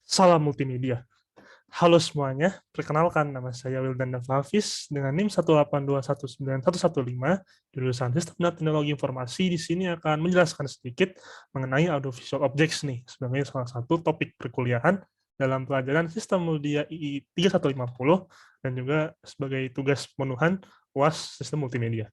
Salam multimedia. Halo semuanya, perkenalkan nama saya Wildan Hafiz dengan NIM 182191115 jurusan Sistem dan Teknologi Informasi. Di sini akan menjelaskan sedikit mengenai audiovisual objects nih sebagai salah satu topik perkuliahan dalam pelajaran Sistem Media II 3150 dan juga sebagai tugas pemenuhan UAS Sistem Multimedia.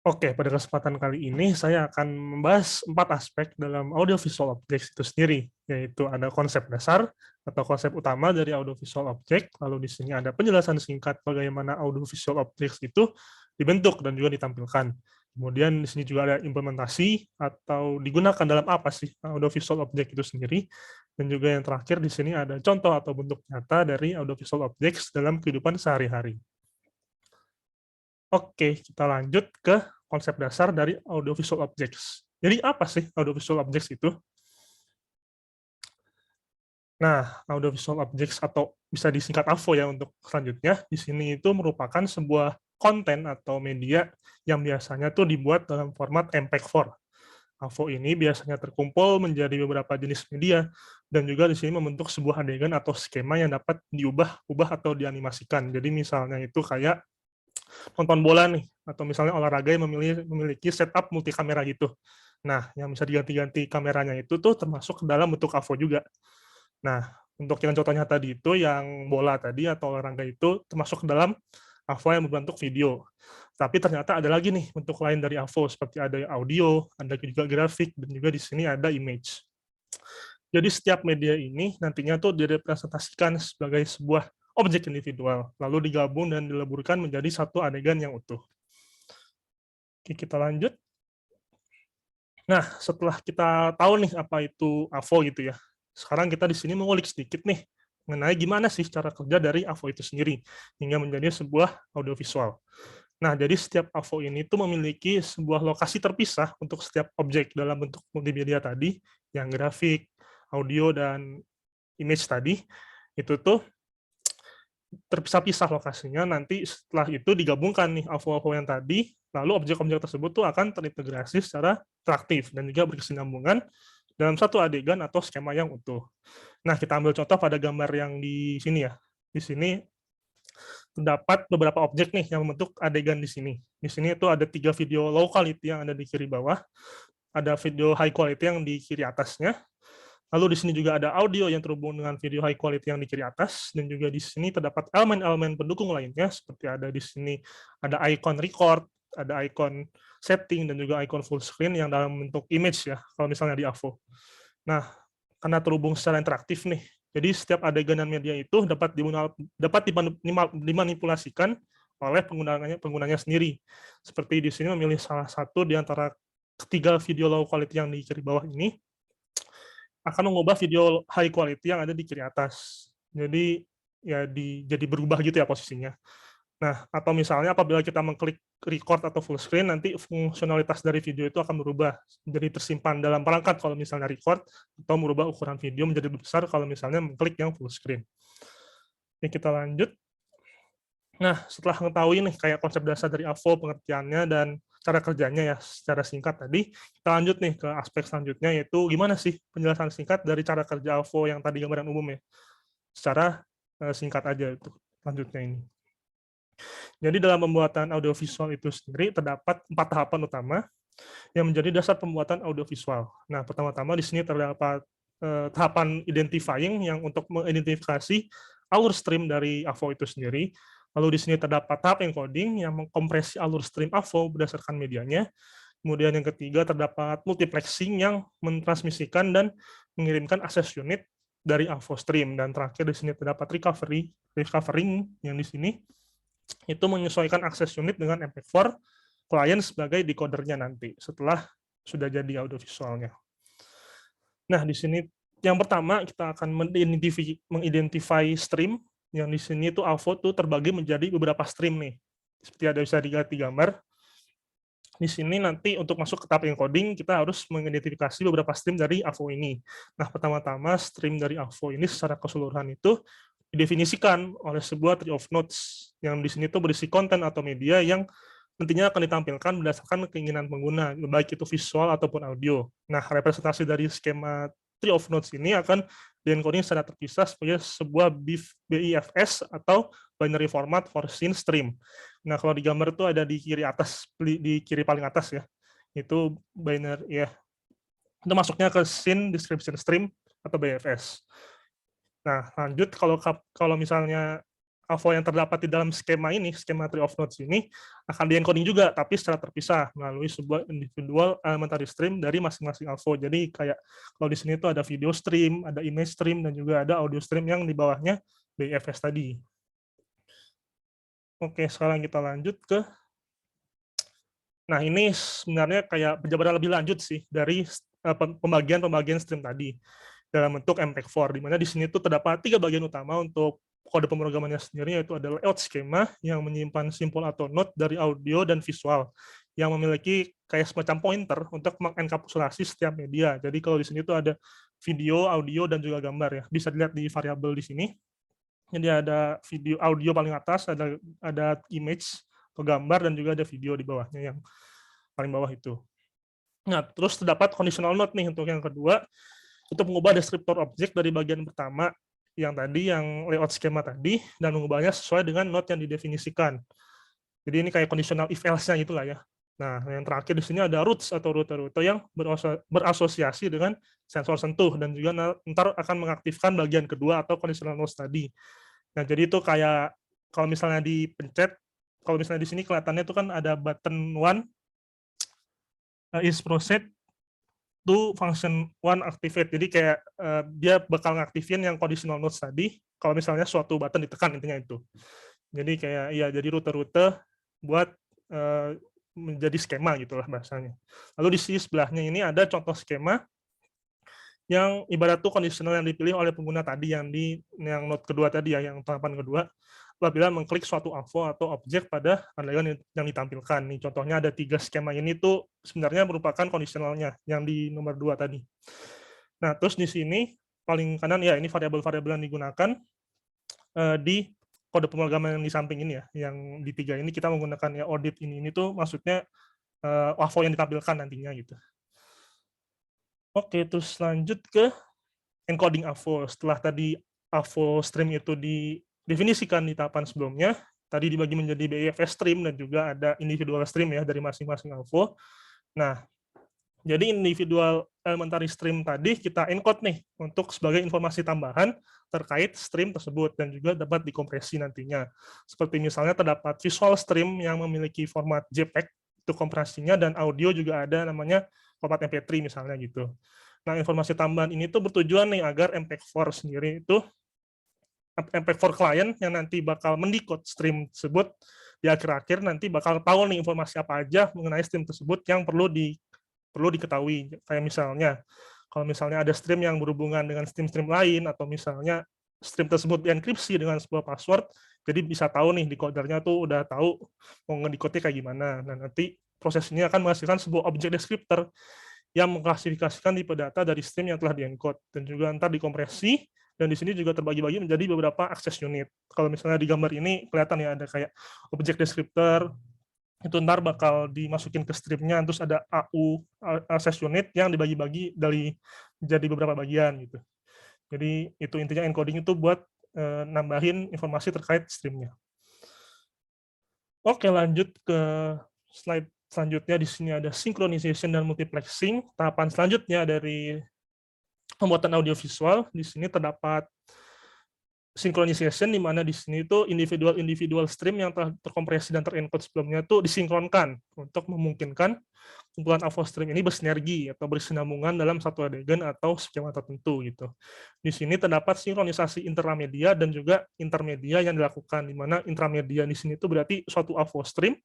Oke, pada kesempatan kali ini saya akan membahas 4 aspek dalam audiovisual objects itu sendiri, yaitu ada konsep dasar atau konsep utama dari audiovisual object, lalu di sini ada penjelasan singkat bagaimana audiovisual objects itu dibentuk dan juga ditampilkan. Kemudian di sini juga ada implementasi atau digunakan dalam apa sih audiovisual object itu sendiri, dan juga yang terakhir di sini ada contoh atau bentuk nyata dari audiovisual objects dalam kehidupan sehari-hari. Oke, kita lanjut ke konsep dasar dari audiovisual objects. Jadi apa sih audiovisual objects itu? Nah, audiovisual objects atau bisa disingkat AVO ya untuk selanjutnya, di sini itu merupakan sebuah konten atau media yang biasanya tuh dibuat dalam format MPEG-4. AVO ini biasanya terkumpul menjadi beberapa jenis media dan juga di sini membentuk sebuah adegan atau skema yang dapat diubah-ubah atau dianimasikan. Jadi misalnya itu kayak nonton bola nih, atau misalnya olahraga yang memiliki setup multi kamera gitu. Nah, yang bisa diganti-ganti kameranya itu tuh termasuk ke dalam bentuk AVO juga. Nah, untuk yang contohnya tadi itu, yang bola tadi atau olahraga itu termasuk ke dalam AVO yang berbentuk video. Tapi ternyata ada lagi nih bentuk lain dari AVO, seperti ada audio, ada juga grafik, dan juga di sini ada image. Jadi setiap media ini nantinya tuh direpresentasikan sebagai sebuah objek individual, lalu digabung dan dileburkan menjadi satu adegan yang utuh. Oke, kita lanjut. Nah, setelah kita tahu nih apa itu AVO gitu ya, sekarang kita di sini mengulik sedikit nih mengenai gimana sih cara kerja dari AVO itu sendiri hingga menjadi sebuah audiovisual. Nah, jadi setiap AVO ini tuh memiliki sebuah lokasi terpisah untuk setiap objek dalam bentuk multimedia tadi, yang grafik, audio, dan image tadi, itu tuh terpisah-pisah lokasinya, nanti setelah itu digabungkan nih AVO-AVO yang tadi, lalu objek-objek tersebut tuh akan terintegrasi secara interaktif dan juga berkesinambungan dalam satu adegan atau skema yang utuh. Nah, kita ambil contoh pada gambar yang di sini ya. Di sini terdapat beberapa objek nih yang membentuk adegan di sini. Di sini itu ada 3 video low quality yang ada di kiri bawah, ada video high quality yang di kiri atasnya, lalu di sini juga ada audio yang terhubung dengan video high quality yang di kiri atas, dan juga di sini terdapat elemen-elemen pendukung lainnya, seperti ada di sini ada icon record, ada icon setting, dan juga icon full screen yang dalam bentuk image ya, kalau misalnya di AVO. Nah, karena terhubung secara interaktif nih, jadi setiap adegan dan media itu dapat dimanipulasikan oleh penggunanya sendiri. Seperti di sini memilih salah satu di antara ketiga video low quality yang di kiri bawah ini, akan mengubah video high quality yang ada di kiri atas. Jadi, ya jadi berubah gitu ya posisinya. Nah, atau misalnya apabila kita mengklik record atau full screen, nanti fungsionalitas dari video itu akan berubah, jadi tersimpan dalam perangkat kalau misalnya record, atau merubah ukuran video menjadi lebih besar kalau misalnya mengklik yang full screen. Oke, kita lanjut. Nah, setelah mengetahui nih kayak konsep dasar dari AVO, pengertiannya, dan cara kerjanya ya secara singkat tadi, kita lanjut nih ke aspek selanjutnya, yaitu gimana sih penjelasan singkat dari cara kerja AVO yang tadi gambaran umum ya, secara singkat aja itu selanjutnya ini. Jadi dalam pembuatan audiovisual itu sendiri terdapat 4 tahapan utama yang menjadi dasar pembuatan audiovisual. Nah, pertama-tama di sini terdapat tahapan identifying yang untuk mengidentifikasi alur stream dari AVO itu sendiri. Lalu di sini terdapat tahap encoding yang mengkompresi alur stream AVO berdasarkan medianya. Kemudian yang ketiga terdapat multiplexing yang mentransmisikan dan mengirimkan akses unit dari AVO stream. Dan terakhir di sini terdapat recovering yang di sini itu menyesuaikan akses unit dengan MP4 klien sebagai decodernya nanti setelah sudah jadi audiovisualnya. Nah, di sini yang pertama kita akan mengidentify stream, yang di sini tuh AVO tuh terbagi menjadi beberapa stream nih. Seperti ada bisa dilihat di gambar. Di sini nanti untuk masuk ke tahap encoding kita harus mengidentifikasi beberapa stream dari AVO ini. Nah, pertama-tama stream dari AVO ini secara keseluruhan itu didefinisikan oleh sebuah tree of nodes yang di sini tuh berisi konten atau media yang nantinya akan ditampilkan berdasarkan keinginan pengguna, baik itu visual ataupun audio. Nah, representasi dari skema tree of nodes ini akan di-encoding secara terpisah sebagai sebuah BIFS atau binary format for scene stream. Nah, kalau di gambar itu ada di kiri atas, di kiri paling atas ya. Itu binary ya. Itu masuknya ke scene description stream atau BFS. Nah, lanjut kalau misalnya AVO yang terdapat di dalam skema ini, skema tree of nodes ini, akan di-encoding juga, tapi secara terpisah melalui sebuah individual elementary stream dari masing-masing AVO. Jadi kayak kalau di sini tuh ada video stream, ada image stream, dan juga ada audio stream yang di bawahnya BFS tadi. Oke, sekarang kita lanjut ke, nah ini sebenarnya kayak penjabaran lebih lanjut sih dari pembagian stream tadi dalam bentuk MPEG-4, di mana di sini tuh terdapat 3 bagian utama untuk kode pemrogramannya sendiri, yaitu adalah layout skema yang menyimpan simpul atau node dari audio dan visual yang memiliki kayak semacam pointer untuk mengenkapsulasi setiap media. Jadi kalau di sini tuh ada video, audio, dan juga gambar ya. Bisa dilihat di variabel di sini. Jadi ada video, audio paling atas, ada image atau gambar, dan juga ada video di bawahnya yang paling bawah itu. Nah, terus terdapat conditional node nih untuk yang kedua, untuk mengubah deskriptor objek dari bagian pertama yang tadi, yang layout skema tadi, dan mengubahnya sesuai dengan node yang didefinisikan. Jadi ini kayak conditional if else-nya itulah ya. Nah, yang terakhir di sini ada roots atau rute-rute yang berasosiasi dengan sensor sentuh, dan juga ntar akan mengaktifkan bagian kedua atau conditional nodes tadi. Nah, jadi itu kayak kalau misalnya dipencet, kalau misalnya di sini kelihatannya itu kan ada button one is proceed to function one activate. Jadi kayak dia bakal ngaktifin yang conditional nodes tadi kalau misalnya suatu button ditekan, intinya itu. Jadi kayak ya, jadi rute-rute buat menjadi skema gitulah bahasanya. Lalu di sisi sebelahnya ini ada contoh skema yang ibarat tuh conditional yang dipilih oleh pengguna tadi, yang node kedua tadi ya, yang tahapan kedua, apabila mengklik suatu AVO atau objek pada adegan yang ditampilkan. Nih contohnya ada 3 skema ini tuh sebenarnya merupakan kondisionalnya yang di nomor 2 tadi. Nah, terus di sini paling kanan ya, ini variabel-variabel yang digunakan di kode pemrograman yang di samping ini ya, yang di 3 ini kita menggunakan ya audit ini tuh maksudnya AVO yang ditampilkan nantinya gitu. Oke, terus lanjut ke encoding AVO. Setelah tadi AVO stream itu didefinisikan di tahapan sebelumnya, tadi dibagi menjadi BIFS stream dan juga ada individual stream ya dari masing-masing AVO. Nah, jadi individual elementary stream tadi kita encode nih untuk sebagai informasi tambahan terkait stream tersebut, dan juga dapat dikompresi nantinya. Seperti misalnya terdapat visual stream yang memiliki format JPEG, itu kompresinya, dan audio juga ada namanya format MP3 misalnya gitu. Nah, informasi tambahan ini tuh bertujuan nih agar MPEG-4 sendiri itu, MPEG-4 client yang nanti bakal mendekode stream tersebut di akhir-akhir nanti bakal tahu nih informasi apa aja mengenai stream tersebut yang perlu diketahui. Kayak misalnya, kalau misalnya ada stream yang berhubungan dengan stream-stream lain, atau misalnya stream tersebut dienkripsi dengan sebuah password, jadi bisa tahu nih decodernya tuh udah tahu mau ngedecode kayak gimana. Nah, nanti proses ini akan menghasilkan sebuah objek descriptor yang mengklasifikasikan tipe data dari stream yang telah di-encode, dan juga ntar dikompresi, dan di sini juga terbagi-bagi menjadi beberapa access unit. Kalau misalnya di gambar ini kelihatan ya, ada kayak objek descriptor, itu ntar bakal dimasukin ke streamnya, terus ada AU, access unit, yang dibagi-bagi jadi beberapa bagian gitu. Jadi itu intinya encoding itu buat nambahin informasi terkait streamnya. Oke, lanjut ke slide selanjutnya. Di sini ada synchronization dan multiplexing. Tahapan selanjutnya dari pembuatan audiovisual, di sini terdapat synchronization, di mana di sini itu individual stream yang telah terkompresi dan terencode sebelumnya itu disinkronkan untuk memungkinkan kumpulan AVO stream ini bersinergi atau berkesinambungan dalam satu adegan atau skema tertentu gitu. Di sini terdapat sinkronisasi intramedia dan juga intermedia yang dilakukan, di mana intramedia di sini itu berarti suatu AVO stream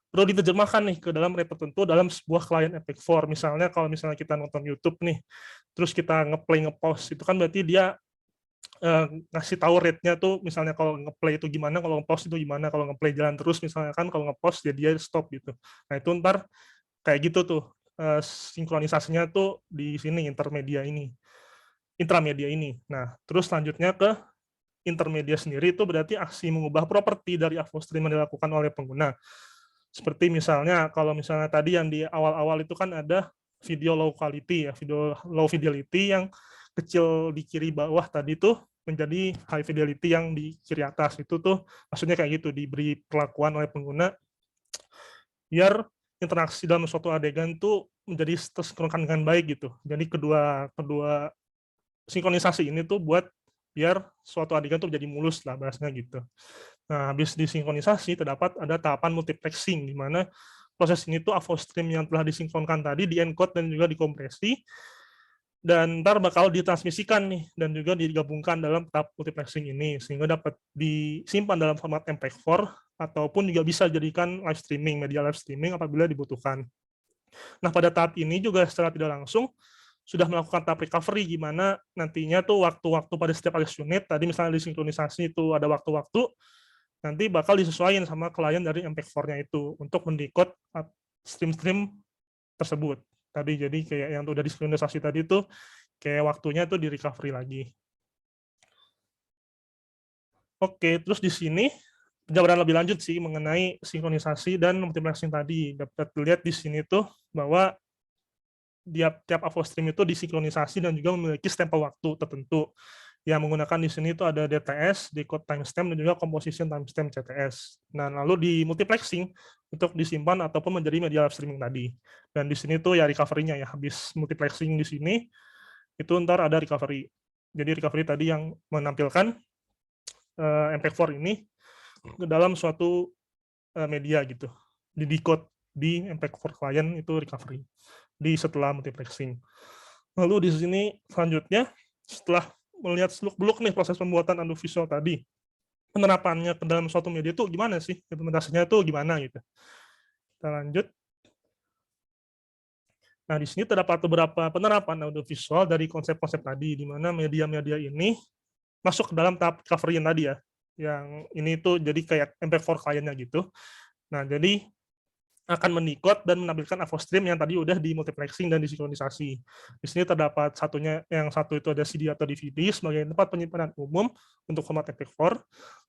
perlu diterjemahkan nih ke dalam rate tertentu dalam sebuah client MPEG-4. Misalnya kalau misalnya kita nonton YouTube nih, terus kita nge-pause, itu kan berarti dia ngasih tahu rate-nya tuh, misalnya kalau nge-play itu gimana, kalau nge-pause itu gimana, kalau nge-play jalan terus misalnya kan, kalau nge-pause dia stop gitu. Nah, itu ntar kayak gitu tuh sinkronisasinya tuh di sini intramedia ini. Nah, terus selanjutnya ke intermedia sendiri, itu berarti aksi mengubah properti dari AVO stream yang dilakukan oleh pengguna. Seperti misalnya kalau misalnya tadi yang di awal-awal itu kan ada video low quality ya, video low fidelity yang kecil di kiri bawah tadi tuh menjadi high fidelity yang di kiri atas. Itu tuh maksudnya kayak gitu, diberi perlakuan oleh pengguna biar interaksi dalam suatu adegan tuh menjadi tersinkronkan dengan baik gitu. Jadi kedua kedua sinkronisasi ini tuh buat biar suatu adegan tuh menjadi mulus lah bahasanya gitu. Nah, habis disinkronisasi terdapat ada tahapan multiplexing, di mana proses ini tuh AVO stream yang telah disinkronkan tadi di-encode dan juga dikompresi, dan ntar bakal ditransmisikan nih dan juga digabungkan dalam tahap multiplexing ini sehingga dapat disimpan dalam format MP4 ataupun juga bisa dijadikan live streaming, media live streaming apabila dibutuhkan. Nah, pada tahap ini juga secara tidak langsung sudah melakukan tahap recovery, gimana nantinya tuh waktu-waktu pada setiap alias unit, tadi misalnya disinkronisasi itu ada waktu-waktu, nanti bakal disesuaikan sama klien dari MP4-nya itu untuk mendekode stream-stream tersebut. Tadi jadi kayak yang udah disinkronisasi tadi tuh kayak waktunya tuh di recovery lagi. Oke, terus di sini penjabaran lebih lanjut sih mengenai sinkronisasi dan multiplexing tadi. Dapat dilihat di sini tuh bahwa tiap AVO stream itu disinkronisasi dan juga memiliki stempel waktu tertentu. Yang menggunakan di sini itu ada DTS, decode timestamp, dan juga composition timestamp CTS. Nah, lalu di multiplexing untuk disimpan ataupun menjadi media live streaming tadi. Dan di sini tuh ya recovery-nya ya, habis multiplexing di sini, itu ntar ada recovery. Jadi recovery tadi yang menampilkan MP4 ini ke dalam suatu media gitu, di decode di MP4 client itu recovery di setelah multiplexing. Lalu di sini selanjutnya setelah melihat seluk-beluk nih proses pembuatan audiovisual tadi, penerapannya ke dalam suatu media itu gimana sih, implementasinya itu gimana gitu. Kita lanjut. Nah, di sini terdapat beberapa penerapan audiovisual dari konsep-konsep tadi, di mana media-media ini masuk ke dalam tahap recovery yang tadi ya, yang ini tuh jadi kayak MP4 client-nya gitu. Nah, jadi akan menikot dan menampilkan AVO stream yang tadi udah di multiplexing dan disinkronisasi. Di sini terdapat satunya, yang satu itu ada CD atau DVD sebagai tempat penyimpanan umum untuk format MP4.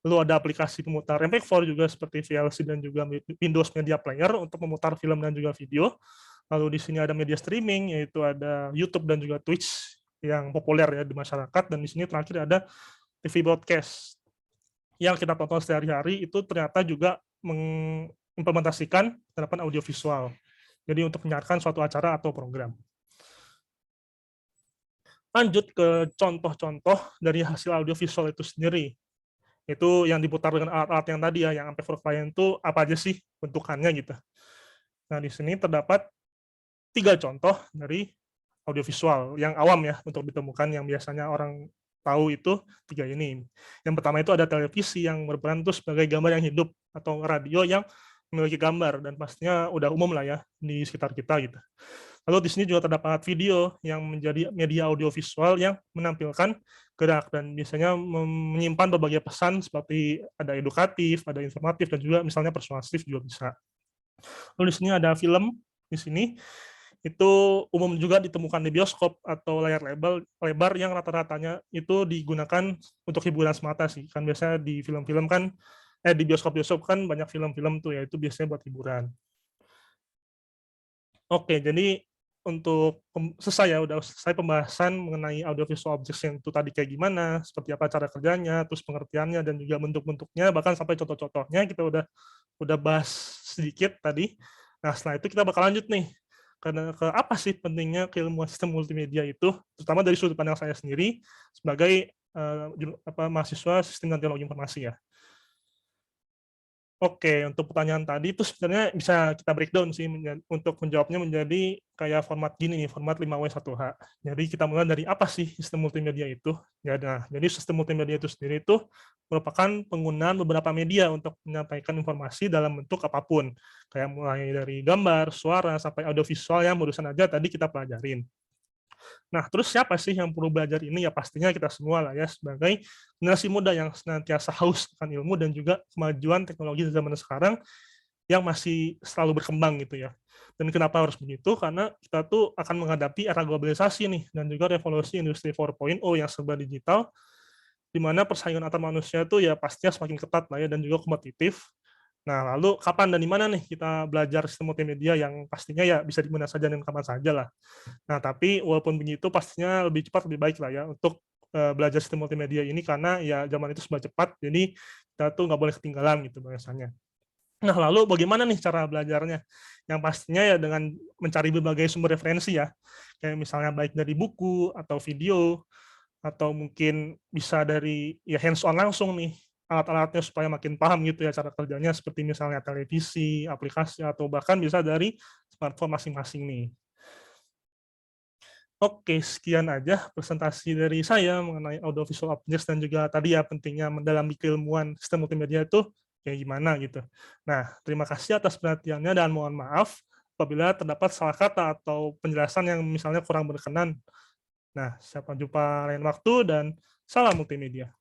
Lalu ada aplikasi pemutar MP4 juga seperti VLC dan juga Windows Media Player untuk memutar film dan juga video. Lalu di sini ada media streaming, yaitu ada YouTube dan juga Twitch yang populer ya di masyarakat. Dan di sini terakhir ada TV broadcast yang kita tonton sehari-hari itu ternyata juga mengimplementasikan penerapan audiovisual. Jadi untuk menyiarkan suatu acara atau program. Lanjut ke contoh-contoh dari hasil audiovisual itu sendiri. Itu yang diputar dengan alat-alat yang tadi ya, yang MP4 client itu apa aja sih bentukannya gitu. Nah, di sini terdapat 3 contoh dari audiovisual yang awam ya untuk ditemukan, yang biasanya orang tahu itu 3 ini. Yang pertama itu ada televisi yang berperan itu sebagai gambar yang hidup, atau radio yang memiliki gambar, dan pastinya udah umum lah ya di sekitar kita gitu. Lalu di sini juga terdapat video yang menjadi media audiovisual yang menampilkan gerak dan biasanya menyimpan berbagai pesan seperti ada edukatif, ada informatif, dan juga misalnya persuasif juga bisa. Lalu di sini ada film di sini itu umum juga ditemukan di bioskop atau layar lebar yang rata-ratanya itu digunakan untuk hiburan semata sih. Kan biasanya di film-film kan di bioskop-bioskop kan banyak film-film tuh ya, itu biasanya buat hiburan. Oke, jadi untuk selesai ya, udah selesai pembahasan mengenai audiovisual objects yang itu tadi kayak gimana, seperti apa cara kerjanya, terus pengertiannya, dan juga bentuk-bentuknya, bahkan sampai contoh-contohnya kita udah bahas sedikit tadi. Nah, setelah itu kita bakal lanjut nih, karena ke apa sih pentingnya keilmuan sistem multimedia itu, terutama dari sudut pandang saya sendiri sebagai mahasiswa sistem dan teknologi informasi ya. Oke, untuk pertanyaan tadi itu sebenarnya bisa kita breakdown sih untuk menjawabnya menjadi kayak format gini nih, format 5W1H. Jadi kita mulai dari apa sih sistem multimedia itu? Ya, nah, jadi sistem multimedia itu sendiri itu merupakan penggunaan beberapa media untuk menyampaikan informasi dalam bentuk apapun. Kayak mulai dari gambar, suara, sampai audiovisual yang barusan aja tadi kita pelajarin. Nah, terus siapa sih yang perlu belajar ini? Ya pastinya kita semua lah ya, sebagai generasi muda yang senantiasa haus akan ilmu dan juga kemajuan teknologi di zaman sekarang yang masih selalu berkembang gitu ya. Dan kenapa harus begitu? Karena kita tuh akan menghadapi era globalisasi nih, dan juga revolusi industri 4.0 yang serba digital, di mana persaingan antar manusia tuh ya pastinya semakin ketat lah ya, dan juga kompetitif. Nah, lalu kapan dan di mana nih kita belajar sistem multimedia yang pastinya ya bisa di mana saja dan kapan saja lah. Nah, tapi walaupun begitu pastinya lebih cepat lebih baik lah ya untuk, belajar sistem multimedia ini karena ya zaman itu serba cepat, jadi kita tuh nggak boleh ketinggalan gitu bahasanya. Nah, lalu bagaimana nih cara belajarnya? Yang pastinya ya dengan mencari berbagai sumber referensi ya, kayak misalnya baik dari buku atau video, atau mungkin bisa dari ya hands on langsung nih, alat-alatnya supaya makin paham gitu ya cara kerjanya seperti misalnya televisi, aplikasi, atau bahkan bisa dari smartphone masing-masing nih. Oke, sekian aja presentasi dari saya mengenai audiovisual objects dan juga tadi ya pentingnya mendalami keilmuan sistem multimedia itu kayak gimana gitu. Nah, terima kasih atas perhatiannya dan mohon maaf apabila terdapat salah kata atau penjelasan yang misalnya kurang berkenan. Nah, sampai jumpa lain waktu dan salam multimedia.